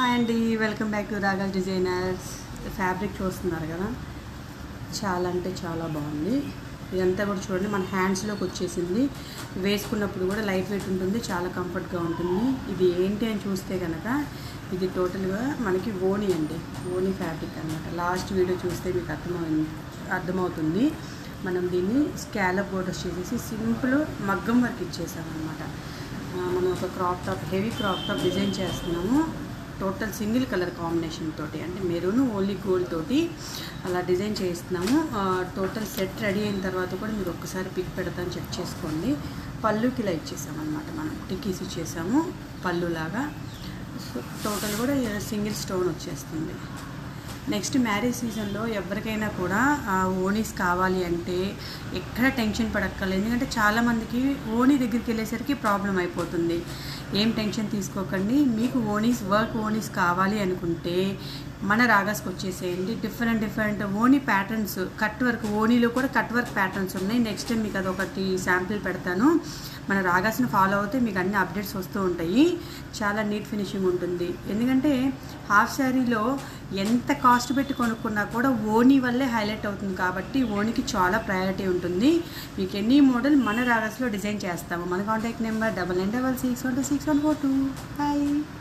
Hi అండి, welcome back to Ragal designers. Fabric చూస్తున్నారు కదా, చాలా అంటే చాలా బాగుంది. ఇదంతా కూడా చూడండి, మన హ్యాండ్స్లోకి వచ్చేసింది. వేసుకున్నప్పుడు కూడా లైట్ వెయిట్ ఉంటుంది, చాలా కంఫర్ట్గా ఉంటుంది. ఇది ఏంటి అని చూస్తే కనుక ఇది టోటల్గా మనకి ఓనీ అండి, ఓనీ ఫ్యాబ్రిక్ అనమాట. లాస్ట్ వీడియో చూస్తే మీకు అర్థమవుతుంది. మనం దీన్ని స్కాలప్ బోర్డర్స్ చేసేసి సింపుల్ మగ్గం వర్క్ ఇచ్చేసామన్నమాట. మనం ఒక crop top, heavy crop top design చేస్తున్నాము. టోటల్ సింగిల్ కలర్ కాంబినేషన్ తోటి, అంటే మెరూన్ ఓన్లీ గోల్డ్ తోటి అలా డిజైన్ చేస్తున్నాము. టోటల్ సెట్ రెడీ అయిన తర్వాత కూడా మీరు ఒక్కసారి పిక్ పెడతాను, చెక్ చేసుకోండి. పళ్ళుకి ఇలా ఇచ్చేసామన్నమాట, మనం టిక్కీస్ ఇచ్చేసాము పళ్ళులాగా. టోటల్ కూడా సింగిల్ స్టోన్ వచ్చేస్తుంది. నెక్స్ట్ మ్యారేజ్ సీజన్లో ఎవరికైనా కూడా ఓనీస్ కావాలి అంటే ఎక్కడ టెన్షన్ పడక్కర్లేదు. ఎందుకంటే చాలామందికి ఓనీ దగ్గరికి వెళ్ళేసరికి ప్రాబ్లం అయిపోతుంది. ఏం టెన్షన్ తీసుకోకండి. మీకు వర్క్ ఓనీస్ కావాలి అనుకుంటే మన రాగాస్కి వచ్చేసేయండి. డిఫరెంట్ ఓనీ ప్యాటర్న్స్, కట్ వర్క్, ఓనీలో కూడా కట్ వర్క్ ప్యాటర్న్స్ ఉన్నాయి. నెక్స్ట్ టైం మీకు అదొకటి శాంపిల్ పెడతాను. మన రాగాస్ని ఫాలో అవుతే మీకు అన్ని అప్డేట్స్ వస్తూ ఉంటాయి. చాలా నీట్ ఫినిషింగ్ ఉంటుంది. ఎందుకంటే హాఫ్ శారీలో ఎంత కాస్ట్ పెట్టి కొనుక్కున్నా కూడా ఓనీ వల్లే హైలైట్ అవుతుంది. కాబట్టి ఓనీకి చాలా ప్రయారిటీ ఉంటుంది. మీకు ఎనీ మోడల్ మన రాగాస్లో డిజైన్ చేస్తాము. మన కాంటాక్ట్ నెంబర్ 9966126142. బాయ్.